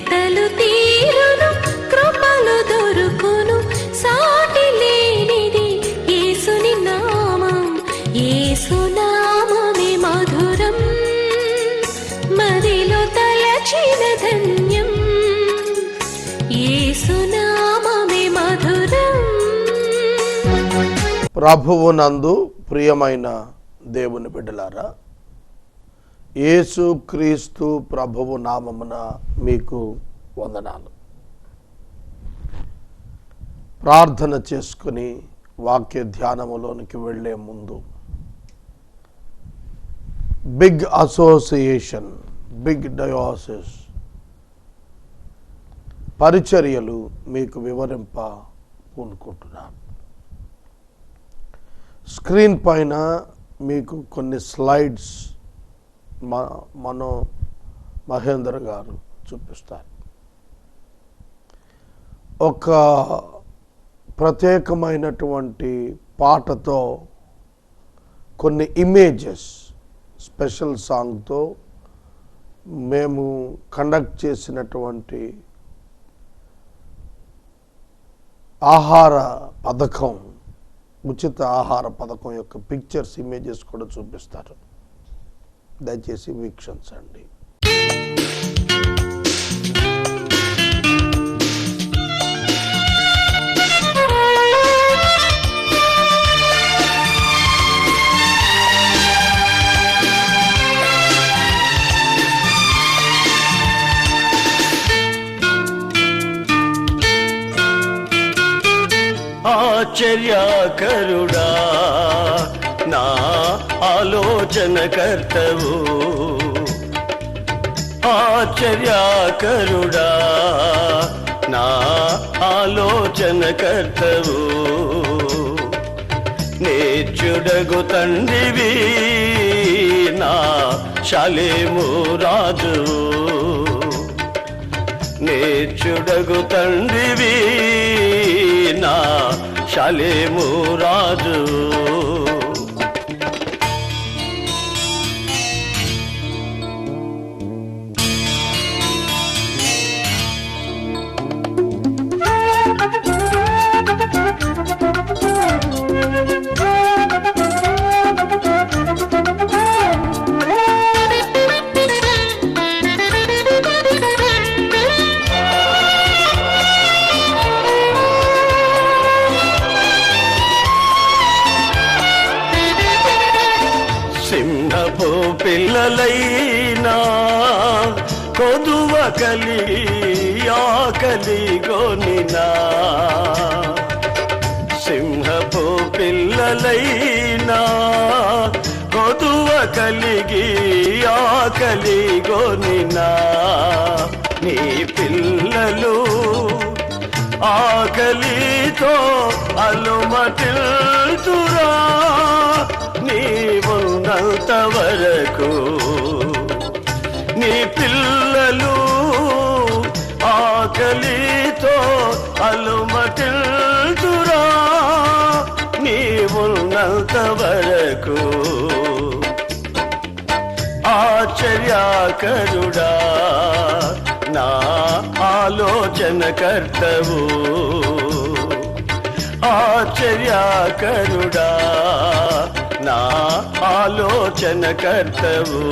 వెతలు తీరును, కృపలు దొరుకును, సాటి లేనిది యేసుని నామం. యేసునామమే మధురం, మదిలో తలచిన ధన్యం. యేసునామమే మధురం. ప్రభువునందు ప్రియమైన దేవుని బిడ్డలారా, యేసు క్రీస్తు ప్రభువు నామమున మీకు వందనాలు. ప్రార్థన చేసుకుని వాక్య ధ్యానములోనికి వెళ్ళే ముందు బిగ్ అసోసియేషన్, బిగ్ డయాసిస్ పరిచర్యలు మీకు వివరింప పూనుకుంటున్నాను. స్క్రీన్ పైన మీకు కొన్ని స్లైడ్స్ మనో మహేందర్ గారు చూపిస్తారు. ఒక ప్రత్యేకమైనటువంటి పాటతో, కొన్ని ఇమేజెస్, స్పెషల్ సాంగ్తో మేము కండక్ట్ చేసినటువంటి ఆహార పథకం, ఉచిత ఆహార పథకం యొక్క పిక్చర్స్, ఇమేజెస్ కూడా చూపిస్తారు. దయచేసి వీక్షించండి. ఆశ్చర్యకరుడా, నా ఆలోచన కర్తవు. ఆశ్చర్యకరుడా, నా ఆలోచన కర్తవు. నేర్చుడగు తండ్రివి, నా షాలేము రాజు. నేర్చుడగు తండ్రివి, నా షాలేము రాజు. సింహపు పిల్లలైనా కొదువ కలిగి ఆకలి గొనినా. సింహపు పిల్లలైనా కొదువ కలిగి ఆకలి గొనినా. నీ పిల్లలు ఆకలితో అలుమటిల్తురా, నీవున్నంత వరకు. నీ పిల్లలు ఆకలితో అలుమటిల్తురా, నీవున్నంత వరకు. ఆశ్చర్యకరుడా, నా ఆలోచన కర్తవు. ఆశ్చర్యకరుడా, నా ఆలోచన కర్తవు.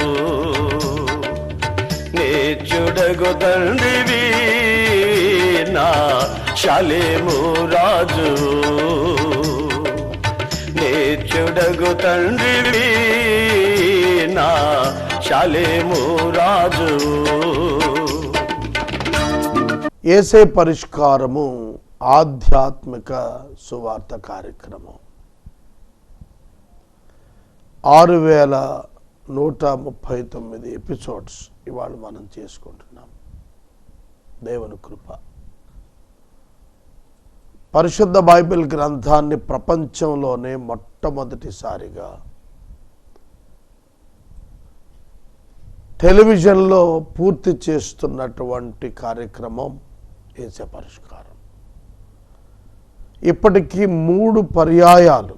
నేర్చుడగు తండ్రివి, నా షాలేము రాజు. నేర్చుడగు తండ్రివి, నా షాలేము రాజు. యేసే పరిష్కారము ఆధ్యాత్మిక సువార్త కార్యక్రమం 6139 ఎపిసోడ్స్ ఇవాళ మనం చేసుకుంటున్నాం. దేవుని కృప. పరిశుద్ధ బైబిల్ గ్రంథాన్ని ప్రపంచంలోనే మొట్టమొదటిసారిగా టెలివిజన్లో పూర్తి చేస్తున్నటువంటి కార్యక్రమం యేసే పరిష్కారం. ఇప్పటికీ 3 పర్యాయాలు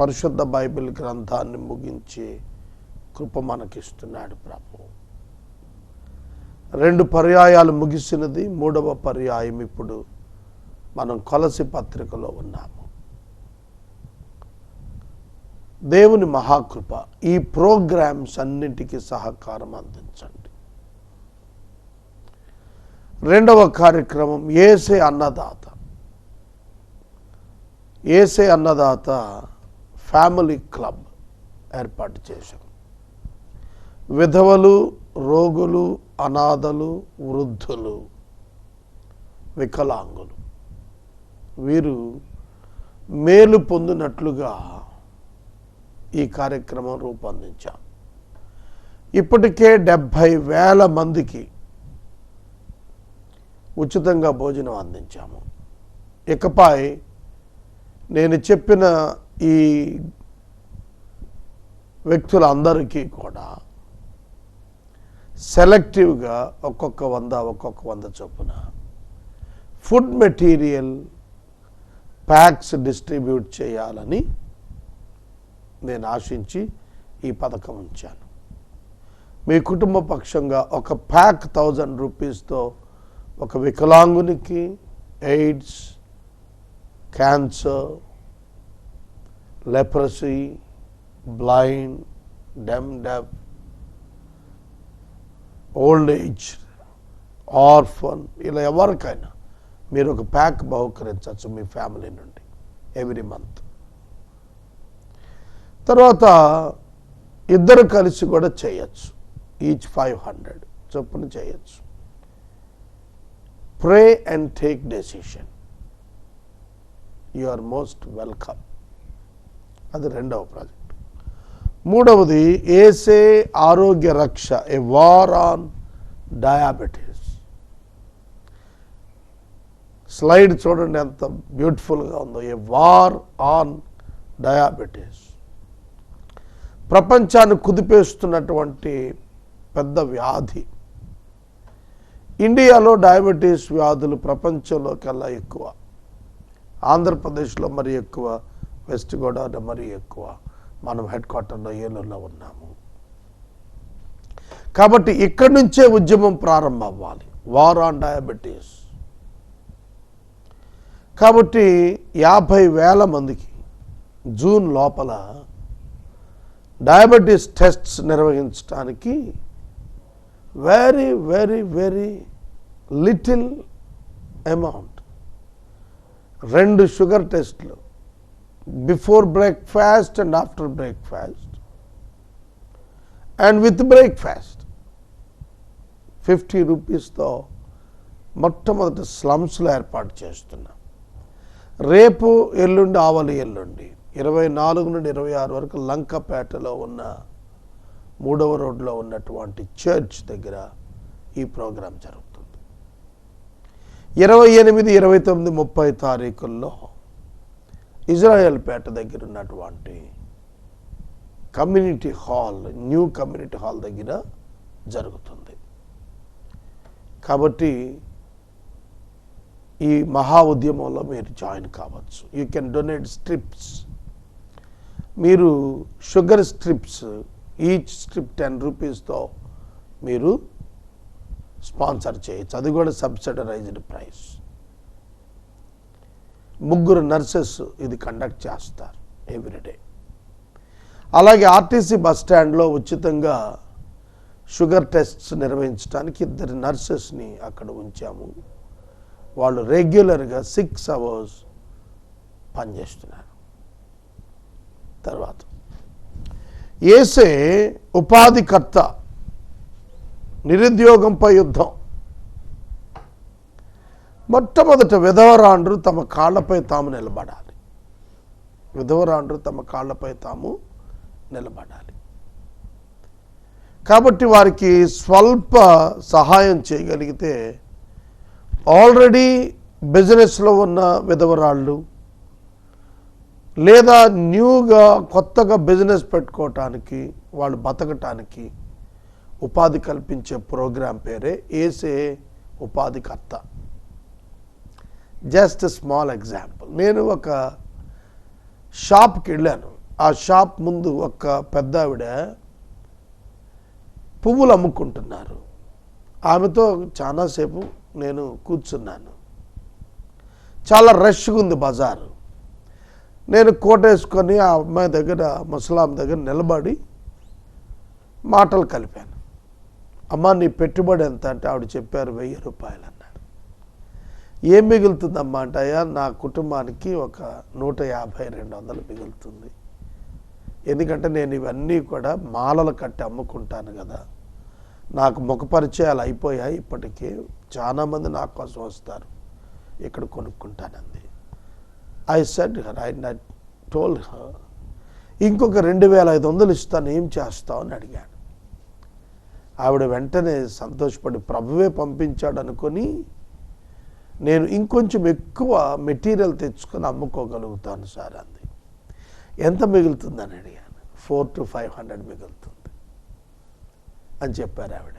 పరిశుద్ధ బైబిల్ గ్రంథాన్ని ముగించి కృప మనకిస్తున్నాడు ప్రభు. 2 పర్యాయాలు ముగిసినది, 3వ పర్యాయం ఇప్పుడు మనం కొలసి పత్రికలో ఉన్నాము. దేవుని మహాకృప ఈ ప్రోగ్రామ్స్ అన్నింటికీ సహకారం అందించండి. 2వ కార్యక్రమం యేసే అన్నదాత. యేసే అన్నదాత ఫ్యామిలీ క్లబ్ ఏర్పాటు చేశాం. విధవలు, రోగులు, అనాథలు, వృద్ధులు, వికలాంగులు వీరు మేలు పొందినట్లుగా ఈ కార్యక్రమం రూపొందించాం. ఇప్పటికే 70,000 మందికి ఉచితంగా భోజనం అందించాము. ఇకపై నేను చెప్పిన ఈ వ్యక్తులందరికీ కూడా సెలెక్టివ్గా ఒక్కొక్క 100 చొప్పున ఫుడ్ మెటీరియల్ ప్యాక్స్ డిస్ట్రిబ్యూట్ చేయాలని నేను ఆశించి ఈ పథకం ఉంచాను. మీ కుటుంబ పక్షంగా ఒక ప్యాక్ 1000 రూపీస్తో ఒక వికలాంగునికి, AIDS, cancer, leprosy, blind, deaf, old age, orphan ఇలా ఎవరికైనా మీరు ఒక ప్యాక్ బహుకరించవచ్చు మీ ఫ్యామిలీ నుండి ఎవ్రీ మంత్. తర్వాత 2 కలిసి కూడా చేయొచ్చు. ఈచ్ 500 చొప్పున చేయొచ్చు. Pray and take decision. You are most welcome. అది 2వ ప్రాజెక్ట్. 3వది యేసే ఆరోగ్య రక్ష, a war on diabetes. Slide చూడండి ఎంత బ్యూటిఫుల్గా ఉందో. A war on diabetes. ప్రపంచాన్ని కుదిపేస్తున్నటువంటి పెద్ద వ్యాధి. ఇండియాలో డయాబెటీస్ వ్యాధులు ప్రపంచంలో కల్లా ఎక్కువ. ఆంధ్రప్రదేశ్లో మరీ ఎక్కువ, వెస్ట్ గోదావరిలో మరీ ఎక్కువ. మనం హెడ్ క్వార్టర్లో ఏలూరులో ఉన్నాము. కాబట్టి ఇక్కడి నుంచే ఉద్యమం ప్రారంభం అవ్వాలి, వార్ ఆన్ డయాబెటీస్. కాబట్టి 50,000 మందికి జూన్ లోపల డయాబెటీస్ టెస్ట్స్ నిర్వహించడానికి very very very little amount. 2 sugar టెస్ట్లు before breakfast and after breakfast and with breakfast 50 రూపీస్తో మొట్టమొదటి స్లమ్స్లో ఏర్పాటు చేస్తున్నాం. రేపు ఎల్లుండి, ఆవలి ఎల్లుండి 24 నుండి 26 వరకు లంకపేటలో ఉన్న 3వ రోడ్లో ఉన్నటువంటి చర్చ్ దగ్గర ఈ ప్రోగ్రాం జరుగుతుంది. 28, 29, 30 తారీఖుల్లో ఇజ్రాయెల్ పేట దగ్గర ఉన్నటువంటి community hall, new community hall దగ్గర జరుగుతుంది. కాబట్టి ఈ మహా ఉద్యమంలో మీరు జాయిన్ కావచ్చు. You can donate strips. మీరు షుగర్ స్ట్రిప్స్, ఈచ్ స్ట్రిప్ 10 రూపీస్తో మీరు స్పాన్సర్ చేయొచ్చు. అది కూడా సబ్సిడరైజ్డ్ ప్రైస్. 3 నర్సెస్ ఇది కండక్ట్ చేస్తారు ఎవ్రీడే. అలాగే ఆర్టీసీ బస్ స్టాండ్లో ఉచితంగా షుగర్ టెస్ట్స్ నిర్వహించడానికి 2 నర్సెస్ని అక్కడ ఉంచాము. వాళ్ళు రెగ్యులర్గా 6 అవర్స్ పనిచేస్తున్నారు. తర్వాత యేసే ఉపాధికర్త, నిరుద్యోగంపై యుద్ధం. మొట్టమొదట విధవరాండ్రు తమ కాళ్ళపై తాము నిలబడాలి. విధవరాండ్రు తమ కాళ్ళపై తాము నిలబడాలి. కాబట్టి వారికి స్వల్ప సహాయం చేయగలిగితే ఆల్రెడీ బిజినెస్లో ఉన్న విధవరాళ్ళు లేదా న్యూగా కొత్తగా బిజినెస్ పెట్టుకోవటానికి, వాళ్ళు బతకటానికి ఉపాధి కల్పించే ప్రోగ్రాం పేరే యేసే ఉపాధికర్త. Just small example. నేను ఒక షాప్కి వెళ్ళాను. ఆ షాప్ ముందు ఒక పెద్ద ఆవిడ పువ్వులు అమ్ముకుంటున్నారు. ఆమెతో చాలాసేపు నేను కూర్చున్నాను. చాలా రష్గా ఉంది బజారు. నేను కోట్ వేసుకొని ఆ అమ్మాయి దగ్గర, ముసలాం దగ్గర నిలబడి మాటలు కలిపాను. అమ్మ నీ పెట్టుబడి ఎంత అంటే ఆవిడ చెప్పారు 1000 రూపాయలు అన్నారు. ఏం మిగులుతుందమ్మా అంటే అయ్యా నా కుటుంబానికి ఒక 150-200 మిగులుతుంది. ఎందుకంటే నేను ఇవన్నీ కూడా మాలలు కట్టి అమ్ముకుంటాను కదా, నాకు ముఖ పరిచయాలు అయిపోయాయి. ఇప్పటికీ చాలామంది నా కోసం వస్తారు, ఇక్కడ కొనుక్కుంటానంది. I said her, I told her, ఇంకొక 2500 ఇస్తాను, ఏం చేస్తావు అని అడిగాను. ఆవిడ వెంటనే సంతోషపడి ప్రభువే పంపించాడు అనుకొని నేను ఇంకొంచెం ఎక్కువ మెటీరియల్ తెచ్చుకొని అమ్ముకోగలుగుతాను సార్ అంది. ఎంత మిగులుతుందని అడిగాను. 400 to 500 మిగులుతుంది అని చెప్పారు ఆవిడ.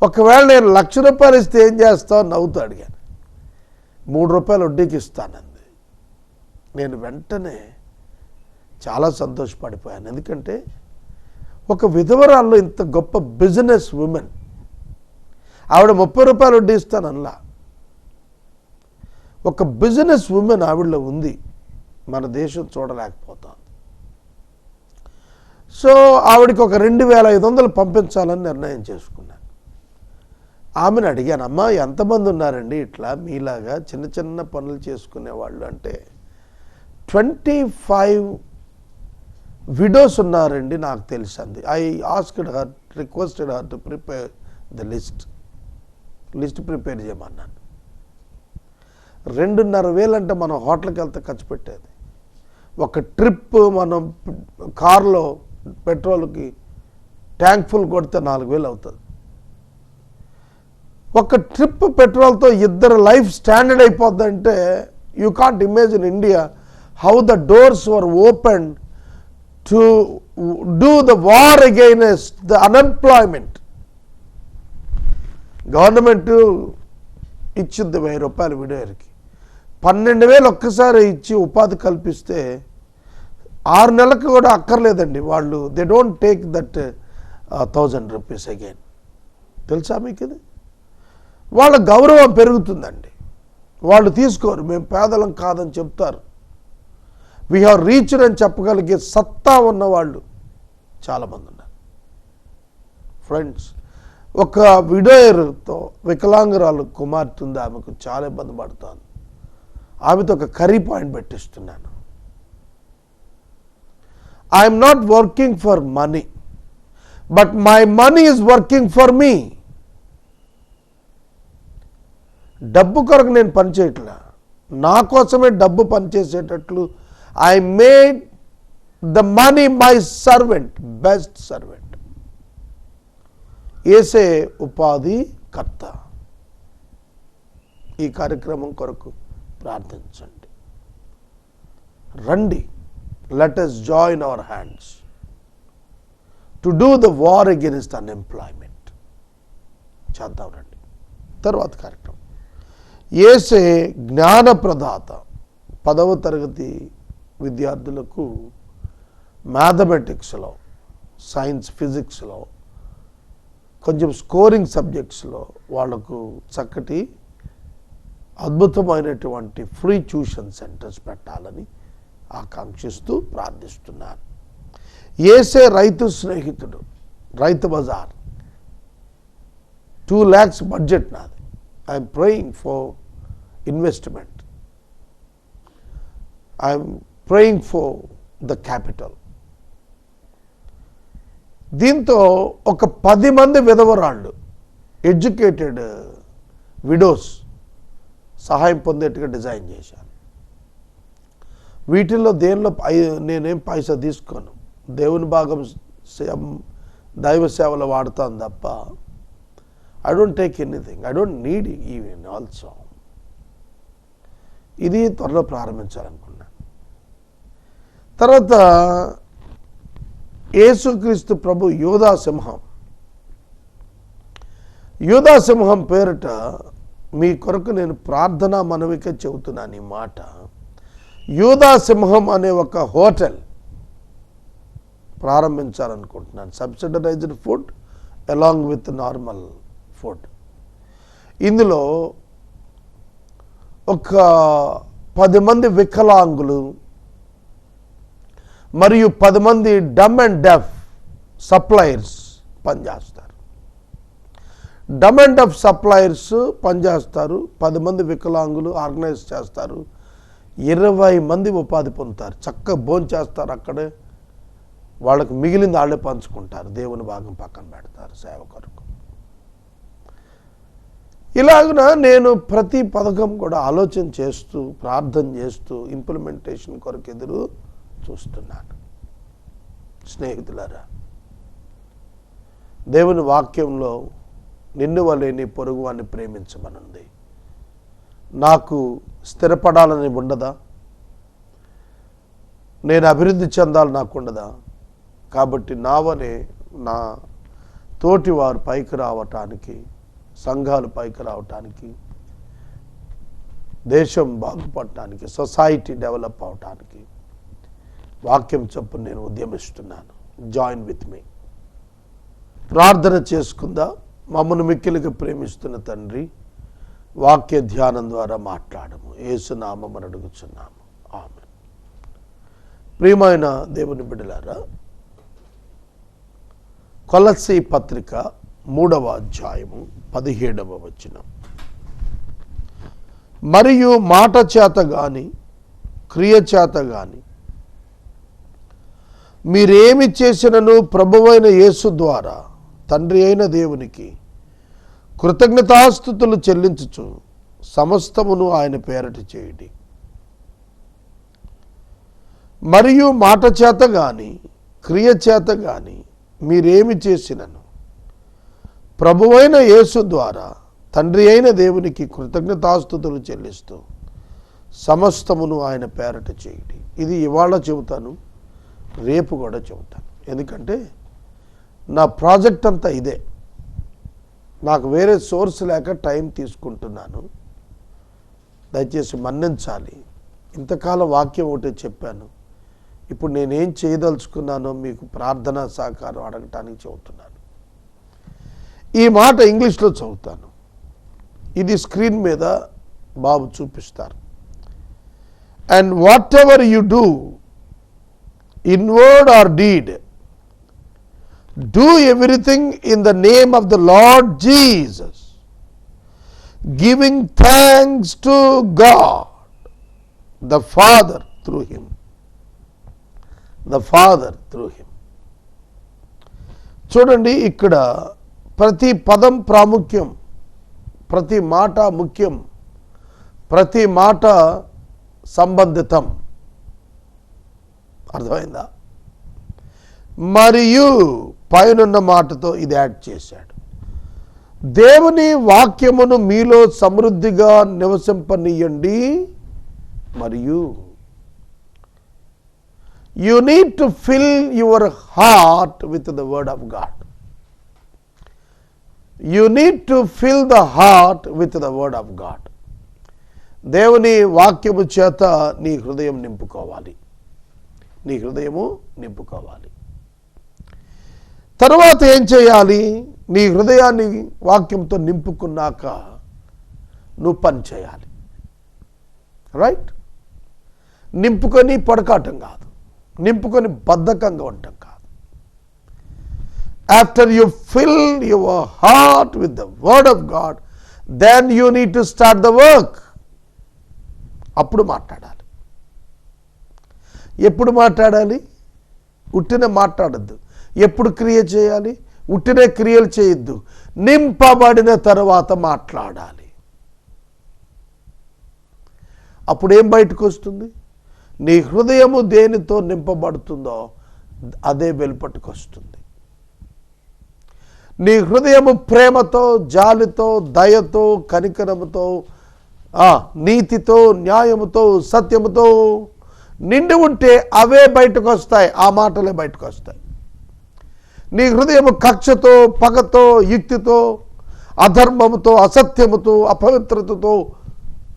ఒకవేళ నేను 1,00,000 రూపాయలు ఇస్తే ఏం చేస్తావు నవ్వుతూ అడిగాను. 3 రూపాయలు వడ్డీకి ఇస్తానంది. నేను వెంటనే చాలా సంతోషపడిపోయాను. ఎందుకంటే ఒక విధవరాల్లో ఇంత గొప్ప బిజినెస్ ఉమెన్, ఆవిడ 30 రూపాయలు వడ్డీ ఇస్తానల్లా. ఒక బిజినెస్ ఉమెన్ ఆవిడలో ఉంది, మన దేశం చూడలేకపోతుంది. సో ఆవిడకి ఒక 2500 పంపించాలని నిర్ణయం చేసుకున్నాను. ఆమెను అడిగాను, అమ్మా ఎంతమంది ఉన్నారండి ఇట్లా మీలాగా చిన్న చిన్న పనులు చేసుకునేవాళ్ళు అంటే 25 విడోస్ ఉన్నారండి నాకు తెలుసంది. I asked her, requested her to prepare the list prepare చేయమన్నాను. 2,500 అంటే మనం హోటల్కి వెళ్తే ఖర్చు పెట్టేది. ఒక ట్రిప్ మనం కారులో పెట్రోల్కి ట్యాంక్ ఫుల్ కొడితే 4,000 అవుతుంది. ఒక ట్రిప్ పెట్రోల్తో ఇద్దరు లైఫ్ స్టాండర్డ్ అయిపోద్దంటే you can't imagine India how the doors were open to do the war against the unemployment. Government ఇచ్చింది 1000 రూపాయలు విడోయర్కి, 12,000 ఒక్కసారి ఇచ్చి ఉపాధి కల్పిస్తే 6 నెలలకు కూడా అక్కర్లేదండి వాళ్ళు. They don't take that 1,000 rupees again. తెలుసా మీకు ఇది? వాళ్ళ గౌరవం పెరుగుతుందండి. వాళ్ళు తీసుకోరు, మేము పేదలం కాదని చెప్తారు. వీ హ్యావ్ రీచ్డ్ అని చెప్పగలిగే సత్తా ఉన్నవాళ్ళు చాలామంది ఉన్నారు. ఫ్రెండ్స్, ఒక విడోయర్తో వికలాంగురాలు కుమార్తె ఉంది, ఆమెకు చాలా ఇబ్బంది పడుతుంది. ఆమెతో ఒక కర్రీ పాయింట్ పెట్టిస్తున్నాను. I'm not working for money, but my money is working for me. డబ్బు కొరకు నేను పనిచేయట్లా, నా కోసమే డబ్బు పనిచేసేటట్లు I made the money my servant, best servant. ఏసే ఉపాధి కర్త. ఈ కార్యక్రమం కొరకు ప్రార్థించండి. రండి, let us join our hands to do the war against unemployment. చేద్దాం రండి. తర్వాత కార్యక్రమం యేసే జ్ఞాన ప్రదాత. 10వ తరగతి విద్యార్థులకు మ్యాథమెటిక్స్లో, సైన్స్, ఫిజిక్స్లో, కొంచెం స్కోరింగ్ సబ్జెక్ట్స్లో వాళ్లకు చక్కటి అద్భుతమైనటువంటి ఫ్రీ ట్యూషన్ సెంటర్స్ పెట్టాలని ఆకాంక్షిస్తూ ప్రార్థిస్తున్నాను. యేసే రైతు స్నేహితుడు, రైతు బజార్, 2 lakhs బడ్జెట్ నాది. I'm praying for investment, I'm praying for the capital. దీంతో ఒక 10 మంది విధవరాళ్ళు, ఎడ్యుకేటెడ్ విడోస్ సహాయం పొందేట్టుగా డిజైన్ చేశాను. వీటిల్లో దేనిలో నేనేం పైసా తీసుకోను, దేవుని భాగం దైవ సేవలో వాడతాను తప్ప I don't take anything, I don't need even also. ఇది త్వరలో ప్రారంభించాలనుకున్నాను. తర్వాత యేసుక్రీస్తు ప్రభు యోధా సింహం. యోధా సింహం పేరిట మీ కొరకు నేను ప్రార్థనా మనవిక చెబుతున్నాను ఈ మాట. యోధా సింహం అనే ఒక హోటల్ ప్రారంభించాలనుకుంటున్నాను. Subsidised food along with normal food. ఇందులో ఒక 10 మంది వికలాంగులు మరియు 10 మంది డమ్ అండ్ డెఫ్ సప్లయర్స్ పనిచేస్తారు. డమ్ అండ్ డెఫ్ సప్లయర్స్ పనిచేస్తారు, 10 మంది వికలాంగులు ఆర్గనైజ్ చేస్తారు, 20 మంది ఉపాధి పొందుతారు. చక్కగా భోజనం చేస్తారు, అక్కడే వాళ్ళకు మిగిలింది వాళ్ళే పంచుకుంటారు, దేవుని భాగం పక్కన పెడతారు సేవ కొరకు. ఇలాగున నేను ప్రతి పథకం కూడా ఆలోచన చేస్తూ ప్రార్థన చేస్తూ ఇంప్లిమెంటేషన్ కొరకు ఎదురు చూస్తున్నాను. స్నేహితులారా, దేవుని వాక్యంలో నిన్ను వలె నీ పొరుగు వాడిని ప్రేమించమనుంది. నాకు స్థిరపడాలని ఉండదా? నేను అభివృద్ధి చెందాలి నాకు ఉండదా? కాబట్టి నా వలె నా తోటి వారు పైకి రావటానికి, సంఘాలు పైకి రావటానికి, దేశం బాగుపడటానికి, సొసైటీ డెవలప్ అవటానికి వాక్యం చొప్పున నేను ఉద్యమిస్తున్నాను. Join with me. ప్రార్థన చేసుకుందా. మమ్మను మిక్కిలిగా ప్రేమిస్తున్న తండ్రి, వాక్య ధ్యానం ద్వారా మాట్లాడము. యేసు నామమున అడుగుచున్నాము, ఆమేన్. ప్రియమైన దేవుని బిడ్డలారా, కొలస్సీ పత్రిక 3వ అధ్యాయము 17వ వచనం. మరియు మాట చేత గాని క్రియ చేత గాని మీరేమి చేసినను ప్రభువైన యేసు ద్వారా తండ్రి అయిన దేవునికి కృతజ్ఞతాస్తుతులు చెల్లించుచు సమస్తమును ఆయన పేరట చేయుడి. మరియు మాట చేత గాని క్రియ చేత గాని మీరేమి చేసినను ప్రభువైన యేసు ద్వారా తండ్రి అయిన దేవునికి కృతజ్ఞతాస్తుతులు చెల్లిస్తూ సమస్తమును ఆయన పేరట చేయుడి. ఇది ఇవాళ చెబుతాను, రేపు కూడా చెబుతాను. ఎందుకంటే నా ప్రాజెక్ట్ అంతా ఇదే. నాకు వేరే సోర్స్ లేక టైం తీసుకుంటున్నాను, దయచేసి మన్నించాలి. ఇంతకాలం వాక్యం ఒకటే చెప్పాను, ఇప్పుడు నేనేం చేయదలుచుకున్నానో మీకు ప్రార్థనా సహకారం అడగటానికి చెబుతున్నాను. ఈ మాట ఇంగ్లీష్లో చదువుతాను, ఇది స్క్రీన్ మీద బాబు చూపిస్తారు. And whatever you do in word or deed, do everything in the name of the Lord Jesus, giving thanks to God the Father through him. The Father through him. చూడండి, ఇక్కడ ప్రతి పదం ప్రాముఖ్యం, ప్రతి మాట ముఖ్యం, ప్రతి మాట సంబంధితం. అర్థమైందా? మరియు పైనున్న మాటతో ఇది యాడ్ చేశాడు. దేవుని వాక్యమును మీలో సమృద్ధిగా నివసింపనీయండి. మరియు you need to fill your heart with the word of God. You need to fill the heart with the word of God. దేవుని వాక్యము చేత నీ హృదయం నింపుకోవాలి, నీ హృదయము నింపుకోవాలి. తర్వాత ఏం చేయాలి? నీ హృదయాన్ని వాక్యంతో నింపుకున్నాక నువ్వు పని చేయాలి. రైట్? నింపుకొని పడకాటం కాదు, నింపుకొని బద్ధకంగా ఉండటం కాదు. After you fill your heart with the word of God, then you need to start the work. అప్పుడు మాట్లాడాలి. ఎప్పుడు మాట్లాడాలి? ఉట్టిన మాట్లాడద్దు. ఎప్పుడు క్రియ చేయాలి? ఉట్టినే క్రియలు చేయొద్దు. నింపబడిన తర్వాత మాట్లాడాలి. అప్పుడేం బయటకు వస్తుంది? నీ హృదయము దేనితో నింపబడుతుందో అదే వెలుపటికి వస్తుంది. నీ హృదయము ప్రేమతో, జాలితో, దయతో, కనికరముతో, నీతితో, న్యాయముతో, సత్యముతో నిండి ఉంటే అవే బయటకు వస్తాయి, ఆ మాటలే బయటకు వస్తాయి. నీ హృదయము కక్షతో, పగతో, యుక్తితో, అధర్మముతో, అసత్యముతో, అపవిత్రతతో,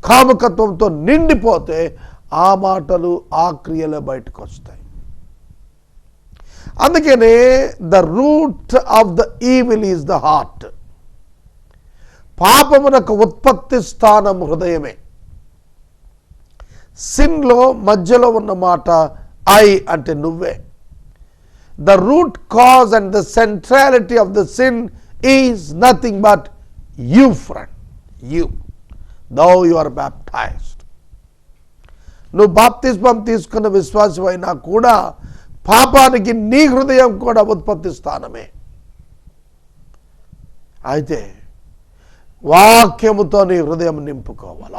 కాముకత్వంతో నిండిపోతే ఆ మాటలు, ఆ క్రియలే బయటకు వస్తాయి. అందుకనే the root of the evil is the heart. పాపమునకు ఉత్పత్తి స్థానం హృదయమే. సిన్లో మధ్యలో ఉన్న మాట ఐ అంటే నువ్వే. The root cause and the centrality of the sin is nothing but you friend, you. Though you are baptised. నువ్వు బాప్తిస్మం తీసుకున్న విశ్వాసం అయినా కూడా పాపానికి నీ హృదయం కూడా ఉత్పత్తి స్థానమే. అయితే వాక్యముతో నీ హృదయం నింపుకోవాలి.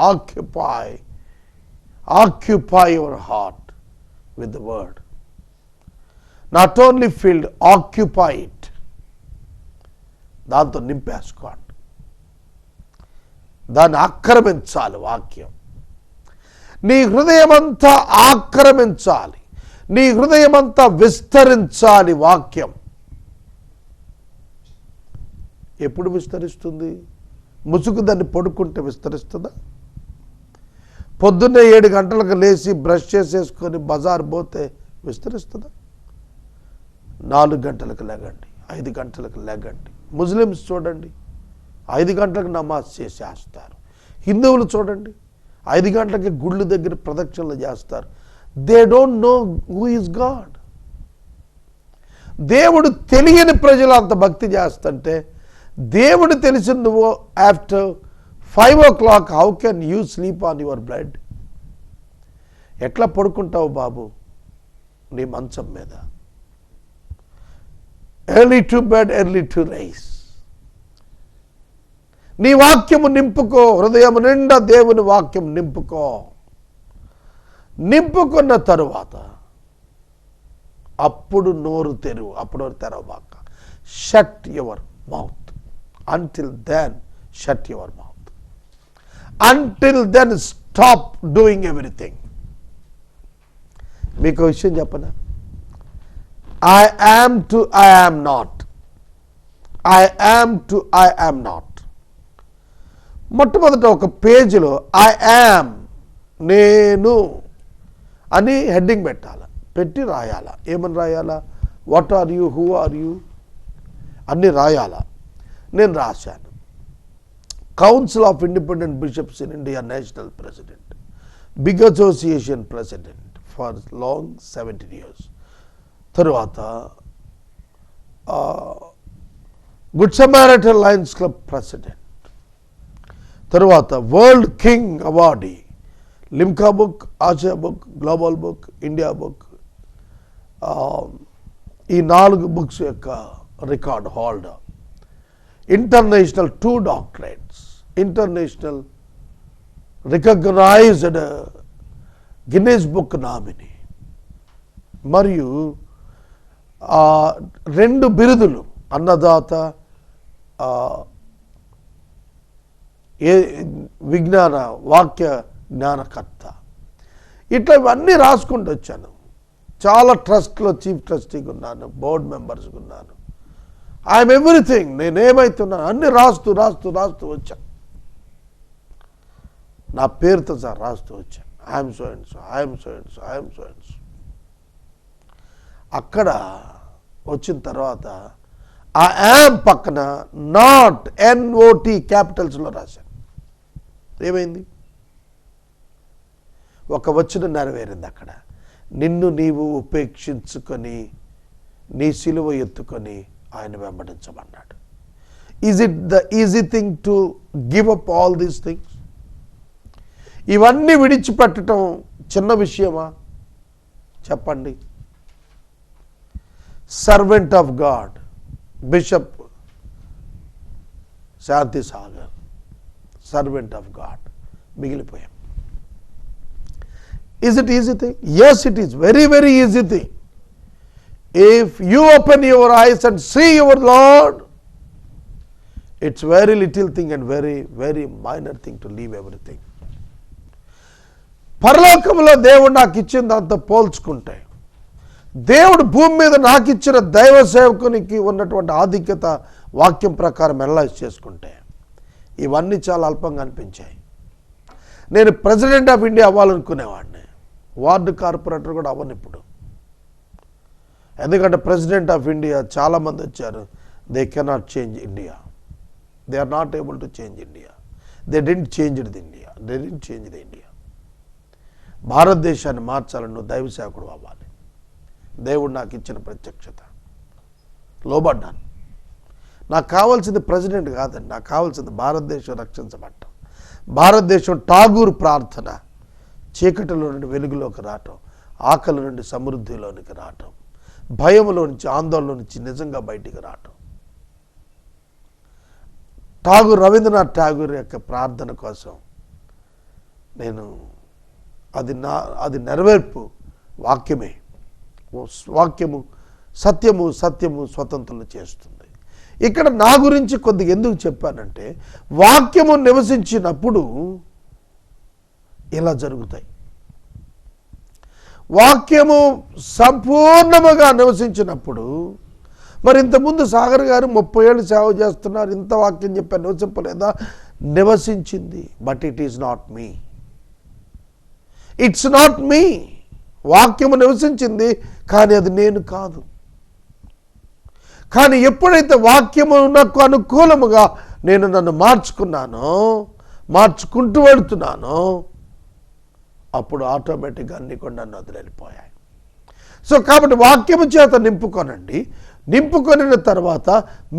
Occupy your heart with the word. Not only filled, occupy it. దాంతో నింపేసుకోండి. దాన్ని ఆక్రమించాలి వాక్యం. నీ హృదయమంతా ఆక్రమించాలి, నీ హృదయమంతా విస్తరించాలి వాక్యం. ఎప్పుడు విస్తరిస్తుంది? ముసుగు దాన్ని పడుకుంటే విస్తరిస్తుందా? పొద్దున్నే 7 గంటలకు లేచి బ్రష్ చేసేసుకొని బజార్ పోతే విస్తరిస్తుందా? 4 గంటలకు లేగండి, 5 గంటలకు లేగండి. ముస్లిమ్స్ చూడండి 5 గంటలకు నమాజ్ చేసేస్తారు. హిందువులు చూడండి 5 గంటలకి గుళ్ళు దగ్గర ప్రదక్షిణలు చేస్తారు. They don't know who is God. దేవుడు తెలియని ప్రజలు అంత భక్తి చేస్తుంటే, దేవుడు తెలిసిన నువ్వు after 5 o'clock how can you sleep on your bed? ఎట్లా పడుకుంటావు బాబు నీ మంచం మీద? Early to bed, early to rice. నీ వాక్యము నింపుకో, హృదయం నిండా దేవుని వాక్యం నింపుకో. నింపుకున్న తరువాత అప్పుడు నోరు తెరువు. అప్పుడు తెరవబాక. Shut your mouth. Until then shut your mouth. Until then stop doing everything. మీకు విషయం చెప్పనా? I am too I am not. I am too I am not. మొట్టమొదట ఒక పేజీలో ఐ యామ్, నేను అని హెడ్డింగ్ పెట్టాలి. పెట్టి రాయాలా. ఏమని రాయాలా? What are you, who are you అన్నీ రాయాలా. నేను రాశాను. Council of independent bishops in India national president, big association president for long 17 years. తరువాత good Samaritan Lions club president. తరువాత world king awardee, Limca book, Asia book, global book, India book, ఈ 4 books యొక్క record holder. International 2 doctorates, international recognised Guinness book nominee, మరియు 2 బిరుదులు, అన్నదాత, విజ్ఞాన వాక్య జ్ఞానకర్త. ఇట్లా ఇవన్నీ రాసుకుంటూ వచ్చాను. చాలా ట్రస్ట్లో చీఫ్ ట్రస్టీగా ఉన్నాను, బోర్డ్ మెంబర్స్గా ఉన్నాను. I'm everything. నేనేమైతున్నాను అన్నీ రాస్తూ వచ్చాను. నా పేరుతో సార్ రాస్తూ వచ్చాను. I'm so and so, I'm so and so, I'm so and so. అక్కడ వచ్చిన తర్వాత ఆ యామ్ పక్కన నాట్, NOT క్యాపిటల్స్లో రాశాను. ఏమైంది? ఒక వచనం నెరవేరింది అక్కడ. నిన్ను నీవు ఉపేక్షించుకొని నీ సిలువ ఎత్తుకొని ఆయన వెంబడించమన్నాడు. Is it the easy thing to give up all these things? ఇవన్నీ విడిచిపెట్టడం చిన్న విషయమా? చెప్పండి. Servant of God bishop Shanti Sagar, servant of God, మిగిలిపోయాం. Is it easy thing? Yes, it is very, very easy thing. If you open your eyes and see your Lord, it's very little thing and very, very minor thing to leave everything. పరలోకములో దేవుడు నాకు ఇచ్చిన దాంతో పోల్చుకుంటే, దేవుడు భూమి మీద నాకు ఇచ్చిన దైవ సేవకునికి ఉన్నటువంటి ఆధిక్యత వాక్యం ప్రకారం అనలైజ్ చేసుకుంటే ఇవన్నీ చాలా అల్పంగా అనిపించాయి. నేను ప్రెసిడెంట్ ఆఫ్ ఇండియా అవ్వాలనుకునేవాడిని. వార్డు కార్పొరేటర్ కూడా అవ్వను ఇప్పుడు. ఎందుకంటే ప్రెసిడెంట్ ఆఫ్ ఇండియా చాలామంది వచ్చారు. They cannot change India. They are not able to change India. They didn't change the India. They didn't change the India. భారతదేశాన్ని మార్చాలని నువ్వు దైవ సేవకుడు అవ్వాలి. దేవుడు నాకు ఇచ్చిన ప్రత్యక్షత, లోబడ్డాను. నాకు కావాల్సింది ప్రెసిడెంట్ కాదండి, నాకు కావాల్సింది భారతదేశం రక్షించబడటం. భారతదేశం ఠాగూర్ ప్రార్థన, చీకటిలో నుండి వెలుగులోకి రావటం, ఆకలి నుండి సమృద్ధిలోనికి రావటం, భయంలో నుంచి ఆందోళన నుంచి నిజంగా బయటికి రావటం. రవీంద్రనాథ్ ఠాగూర్ యొక్క ప్రార్థన కోసం నేను అది నెరవేర్పు వాక్యమే. వాక్యము సత్యము, సత్యము స్వతంత్రులు చేస్తుంది. ఇక్కడ నా గురించి కొద్దిగా ఎందుకు చెప్పానంటే, వాక్యము నివసించినప్పుడు ఇలా జరుగుతాయి. వాక్యము సంపూర్ణముగా నివసించినప్పుడు, మరి ఇంతకుముందు సాగర్ గారు 30 ఏళ్ళు సేవ చేస్తున్నారు, ఇంత వాక్యం చెప్పారు, నివసింపలేదా? నివసించింది. But it is not me. It's not me. వాక్యము నివసించింది, కానీ అది నేను కాదు. కానీ ఎప్పుడైతే వాక్యము నాకు అనుకూలముగా నేను నన్ను మార్చుకుంటూ వెళుతున్నానో, అప్పుడు ఆటోమేటిక్గా అన్ని కూడా నన్ను వదిలిపోయాయి. సో కాబట్టి వాక్యము చేత నింపుకొనిన తర్వాత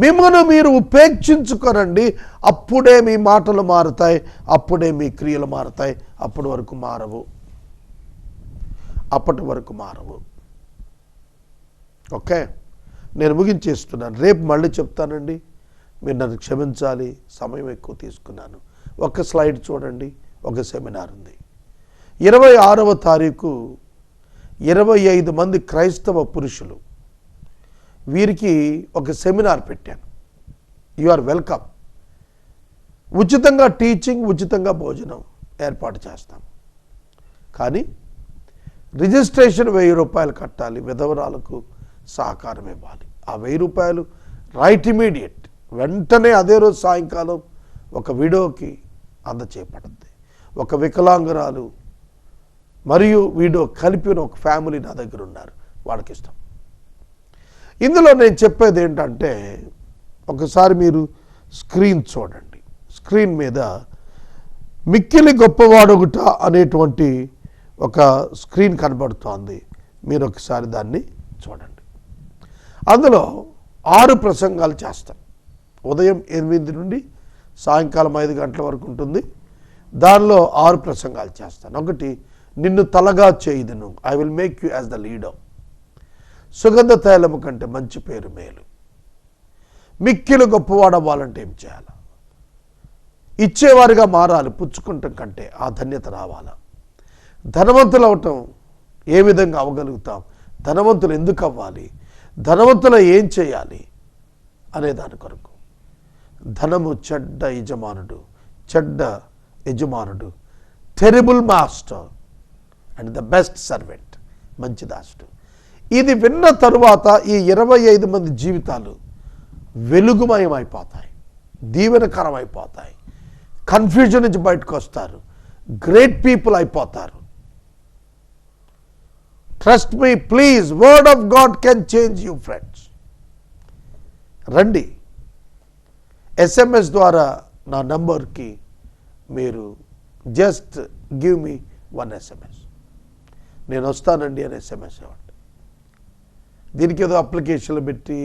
మిమ్మల్ని మీరు ఉపేక్షించుకొనండి. అప్పుడే మీ మాటలు మారుతాయి, అప్పుడే మీ క్రియలు మారుతాయి. అప్పటి వరకు మారవు. ఓకే, నేను ముగించేస్తున్నాను. రేపు మళ్ళీ చెప్తానండి. మీరు నన్ను క్షమించాలి, సమయం ఎక్కువ తీసుకున్నాను. ఒక స్లైడ్ చూడండి. ఒక సెమినార్ ఉంది 26వ తారీఖు. 25 మంది క్రైస్తవ పురుషులు, వీరికి ఒక సెమినార్ పెట్టాను. You are welcome. ఉచితంగా టీచింగ్, ఉచితంగా భోజనం ఏర్పాటు చేస్తాం. కానీ రిజిస్ట్రేషన్ 1000 రూపాయలు కట్టాలి. విధవరాలకు సహకారం ఇవ్వాలి. ఆ 1000 రూపాయలు రైట్ ఇమీడియట్, వెంటనే అదే రోజు సాయంకాలం ఒక వీడియోకి అందచేయబడుతుంది. ఒక వికలాంగురాలు మరియు వీడియో కలిపిన ఒక ఫ్యామిలీ నా దగ్గర ఉన్నారు, వాళ్ళకి ఇష్టం. ఇందులో నేను చెప్పేది ఏంటంటే, ఒకసారి మీరు స్క్రీన్ చూడండి. స్క్రీన్ మీద మిక్కిలి గొప్పవాడొకట అనేటువంటి ఒక స్క్రీన్ కనబడుతోంది. మీరు ఒకసారి దాన్ని చూడండి. అందులో 6 ప్రసంగాలు చేస్తాం. ఉదయం 8 నుండి సాయంకాలం 5 గంటల వరకు ఉంటుంది. దానిలో 6 ప్రసంగాలు చేస్తాను. ఒకటి, నిన్ను తలగా చేయుదును, I will make you as the leader. సుగంధ తైలము కంటే మంచి పేరు మేలు. మిక్కిలి గొప్పవాడవ్వాలంటే ఏం చేయాలి? ఇచ్చేవారిగా మారాలి. పుచ్చుకుంటాం కంటే ఆ ధన్యత రావాలా? ధనవంతులు అవటం ఏ విధంగా అవ్వగలుగుతాం? ధనవంతులు ఎందుకు అవ్వాలి? ధనవంతులు ఏం చేయాలి అనే దాని కొరకు. ధనము చెడ్డ యజమానుడు, terrible master and the best servant, మంచి దాసుడు. ఇది విన్న తరువాత ఈ 25 మంది జీవితాలు వెలుగుమయమైపోతాయి, దీవెనకరమైపోతాయి, కన్ఫ్యూజన్ నుంచి బయటకు వస్తారు, గ్రేట్ పీపుల్ అయిపోతారు. Trust me please, word of God can change you friends. రండి. SMS ద్వారా నా నంబర్కి మీరు జస్ట్ గివ్ మీ 1 SMS. నేను వస్తానండి అని SMS ఇవ్వండి. దీనికి ఏదో అప్లికేషన్లు పెట్టి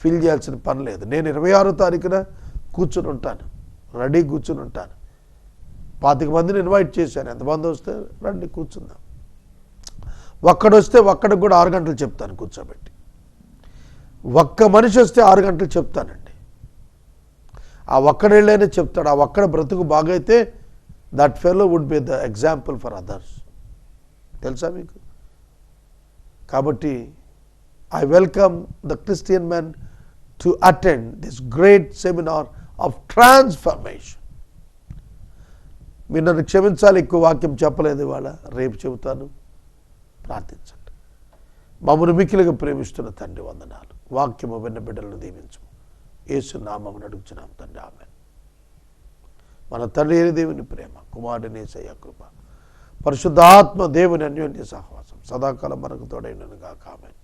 ఫిల్ చేయాల్సిన పని లేదు. నేను 26వ తారీఖున కూర్చుని ఉంటాను, రెడీ కూర్చుని ఉంటాను. 25 మందిని ఇన్వైట్ చేశాను. ఎంతమంది వస్తే రండి కూర్చుందాం. ఒక్కడొస్తే ఒక్కడికి కూడా 6 గంటలు చెప్తాను కూర్చోబెట్టి. ఒక్క మనిషి వస్తే 6 గంటలు చెప్తానండి. ఆ ఒక్కడేళ్ళైనా చెప్తాడు. ఆ ఒక్కడ బ్రతుకు బాగైతే that fellow would be the example for others. తెలుసా మీకు? కాబట్టి I welcome the Christian men to attend this great seminar of transformation. మీరు నన్ను క్షమించాలి, ఎక్కువ వాక్యం చెప్పలేదు ఇవాళ, రేపు చెబుతాను. ప్రార్థించండి. మమ్మల్ని మిక్కిలిగా ప్రేమిస్తున్న తండ్రి వందనాలు. వాక్యము విన్న బిడ్డలను దీవించు. యేసు నామమున అడుగుచున్నాం తండ్రి, ఆమేన్. మన తండ్రి అయిన దేవుని ప్రేమ, కుమారుని యేసయ్య కృప, పరిశుద్ధాత్మ దేవుని అన్యోన్య సహవాసం సదాకాలం మనకు తోడైనను గాక. ఆమేన్.